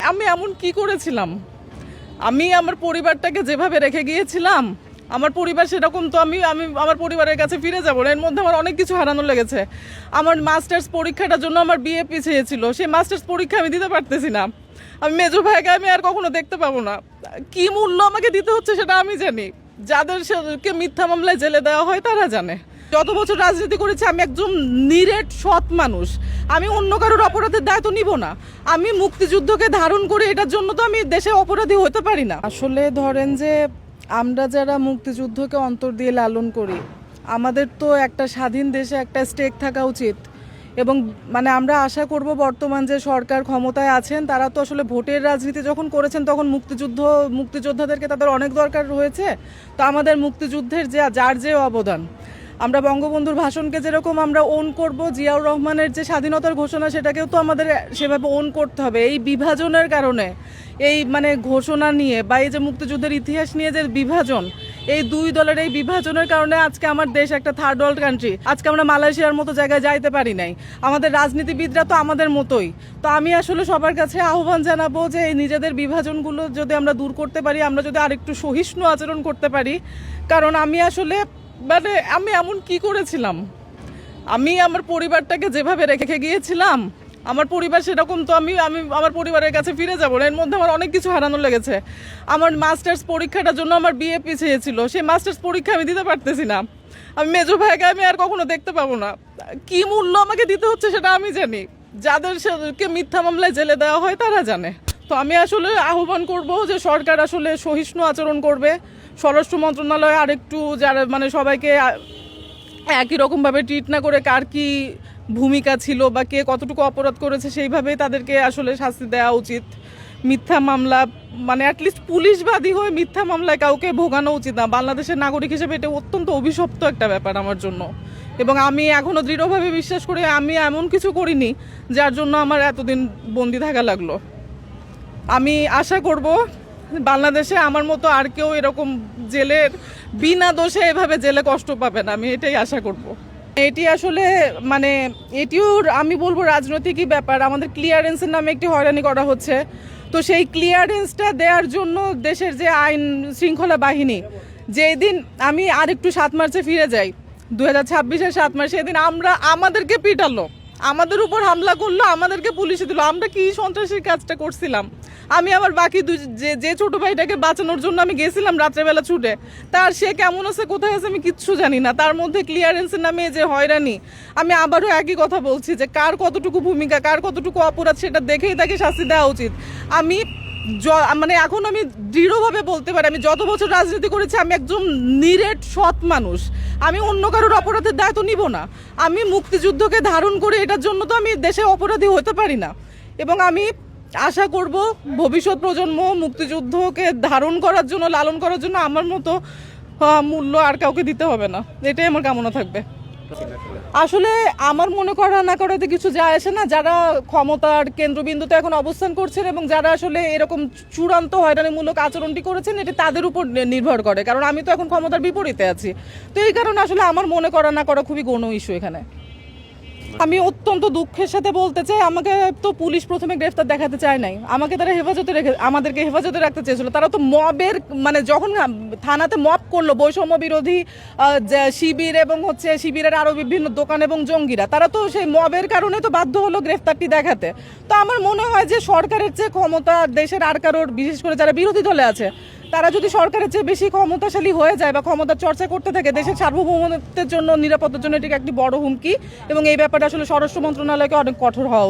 আমি এমন কি করেছিলাম? আমি আমার পরিবারটাকে যেভাবে রেখে গিয়েছিলাম, আমার পরিবার সেরকম তো আমি আমি আমার পরিবারের কাছে ফিরে যাবো না। এর মধ্যে আমার অনেক কিছু হারানো লেগেছে। আমার মাস্টার্স পরীক্ষাটার জন্য আমার বিয়ে পিছিয়ে ছিল, সেই মাস্টার্স পরীক্ষা আমি দিতে পারতেছি না। আমি মেজো ভাইকে আমি আর কখনো দেখতে পাবো না। কি মূল্য আমাকে দিতে হচ্ছে সেটা আমি জানি। যাদেরকে মিথ্যা মামলায় জেলে দেওয়া হয় তারা জানে। যত বছর রাজনীতি করেছি আমি একজন নিরেট সৎ মানুষ। আমি অন্য কারোর অপরাধের দায়িত্ব নিব না। আমি মুক্তিযুদ্ধকে ধারণ করে এটার জন্য তো আমি দেশে অপরাধী হতে পারি না। আসলে ধরেন যে আমরা যারা মুক্তিযুদ্ধকে অন্তর দিয়ে লালন করি, আমাদের তো একটা স্বাধীন দেশে একটা স্টেক থাকা উচিত। এবং মানে আমরা আশা করব বর্তমান যে সরকার ক্ষমতায় আছেন তারা তো আসলে ভোটের রাজনীতি যখন করেছেন তখন মুক্তিযোদ্ধাদেরকে তাদের অনেক দরকার হয়েছে। তো আমাদের মুক্তিযুদ্ধের যার যে অবদান, আমরা বঙ্গবন্ধুর ভাষণকে যেরকম আমরা ওন করব, জিয়াউর রহমানের যে স্বাধীনতার ঘোষণা সেটাকেও তো আমাদের সেভাবে ওন করতে হবে। এই বিভাজনের কারণে, এই মানে ঘোষণা নিয়ে বা এই যে মুক্তিযুদ্ধের ইতিহাস নিয়ে যে বিভাজন, এই দুই দলের এই বিভাজনের কারণে আজকে আমার দেশ একটা থার্ড ওয়ার্ল্ড কান্ট্রি। আজকে আমরা মালয়েশিয়ার মতো জায়গায় যাইতে পারি নাই। আমাদের রাজনীতিবিদরা তো আমাদের মতোই। তো আমি আসলে সবার কাছে আহ্বান জানাবো যে এই নিজেদের বিভাজনগুলো যদি আমরা দূর করতে পারি, আমরা যদি আরেকটু সহিষ্ণু আচরণ করতে পারি। কারণ আমি আসলে মানে আমি এমন কি করেছিলাম? আমি আমার পরিবারটাকে যেভাবে রেখে গিয়েছিলাম, আমার পরিবার সেরকম তো আমি আমি আমার পরিবারের কাছে ফিরে যাবো না। এর মধ্যে আমার অনেক কিছু হারানো লেগেছে। আমার মাস্টার্স পরীক্ষাটার জন্য আমার বিয়ে পিছিয়ে ছিল, সেই মাস্টার্স পরীক্ষা আমি দিতে পারতেছি না। আমি মেজো ভাইকে আমি আর কখনো দেখতে পাবো না। কি মূল্য আমাকে দিতে হচ্ছে সেটা আমি জানি। যাদেরকে মিথ্যা মামলায় জেলে দেওয়া হয় তারা জানে। তো আমি আসলে আহ্বান করব যে সরকার আসলে সহিষ্ণু আচরণ করবে। স্বরাষ্ট্র মন্ত্রণালয় আরেকটু যারা মানে সবাইকে একই রকমভাবে ট্রিট না করে কার কি ভূমিকা ছিল বা কে কতটুকু অপরাধ করেছে সেইভাবেই তাদেরকে আসলে শাস্তি দেওয়া উচিত। মিথ্যা মামলা মানে অ্যাটলিস্ট পুলিশবাদী হয়ে মিথ্যা মামলায় কাউকে ভোগানো উচিত না। বাংলাদেশের নাগরিক হিসেবে এটা অত্যন্ত অভিশপ্ত একটা ব্যাপার আমার জন্য। এবং আমি এখনও দৃঢ়ভাবে বিশ্বাস করি আমি এমন কিছু করিনি যার জন্য আমার এতদিন বন্দি থাকা লাগলো। আমি আশা করব বাংলাদেশে আমার মতো আর কেউ এরকম জেলের বিনা দোষে এভাবে জেলে কষ্ট পাবে না, আমি এটাই আশা করব। এটি আসলে মানে এটিও আমি বলবো রাজনৈতিকই ব্যাপার। আমাদের ক্লিয়ারেন্সের নামে একটি হয়রানি করা হচ্ছে। তো সেই ক্লিয়ারেন্সটা দেওয়ার জন্য দেশের যে আইন শৃঙ্খলা বাহিনী, যেদিন আমি আরেকটু 7 মার্চে ফিরে যাই, 2026-এর 7 মার্চ, সেদিন আমাদেরকে পিটালো, আমাদের উপর হামলা করলো, আমাদেরকে পুলিশে দিল। আমরা কি সন্ত্রাসীর কাজটা করছিলাম? আমি আমার বাকি যে ছোট ভাইটাকে বাঁচানোর জন্য আমি গেছিলাম রাত্রেবেলা ছুটে, তার সে কেমন আছে কোথায় আছে আমি কিচ্ছু জানি না। তার মধ্যে ক্লিয়ারেন্সের নামে যে হয়রানি, আমি আবারও একই কথা বলছি যে কার কতটুকু ভূমিকা, কার কতটুকু অপরাধ সেটা দেখেই তাকে শাস্তি দেওয়া উচিত। আমি মানে এখন আমি দৃঢ়ভাবে বলতে পারি আমি যত বছর রাজনীতি করেছি আমি একজন নিরেট সৎ মানুষ। আমি অন্য কারোর অপরাধের দায়িত্ব নিব না। আমি মুক্তিযুদ্ধকে ধারণ করে এটার জন্য তো আমি দেশে অপরাধী হতে পারি না। এবং আমি আশা করব ভবিষ্যৎ প্রজন্ম মুক্তিযুদ্ধকে ধারণ করার জন্য, লালন করার জন্য আমার মতো মূল্য আর কাউকে দিতে হবে না। এটাই আমার কামনা থাকবে। আসলে আমার মনে করা না করাতে কিছু যায় আসে না। যারা ক্ষমতার কেন্দ্রবিন্দুতে এখন অবস্থান করছেন এবং যারা আসলে এরকম চূড়ান্ত হয়রানিমূলক আচরণটি করেছেন, এটি তাদের উপর নির্ভর করে। কারণ আমি তো এখন ক্ষমতার বিপরীতে আছি। তো এই কারণে আসলে আমার মনে করা না করা খুবই গৌণ ইস্যু এখানে। আমি অত্যন্ত দুঃখের সাথে বলতে চাই, আমাকে তো পুলিশ প্রথমে গ্রেফতার দেখাতে চায় নাই। আমাকে তারা আমাদেরকে হেফাজতে রাখতে চেয়েছিল। তারা তো মবের মানে যখন থানাতে মব করলো বৈষম্য বিরোধী শিবির এবং শিবিরের আরো বিভিন্ন দোকান এবং জঙ্গিরা, তারা তো সেই মবের কারণে তো বাধ্য হলো গ্রেফতারটি দেখাতে। তো আমার মনে হয় যে সরকারের চেয়ে ক্ষমতা দেশের আর কারোর, বিশেষ করে যারা বিরোধী দলে আছে, তারা যদি সরকারের চেয়ে বেশি ক্ষমতাশালী হয়ে যায় বা ক্ষমতার চর্চা করতে থাকে, দেশের সার্বভৌমত্বের জন্য, নিরাপত্তার জন্য এটি একটি বড় হুমকি। এবং এই ব্যাপারটা আসলে স্বরাষ্ট্র মন্ত্রণালয়কে অনেক কঠোর হওয়া উচিত।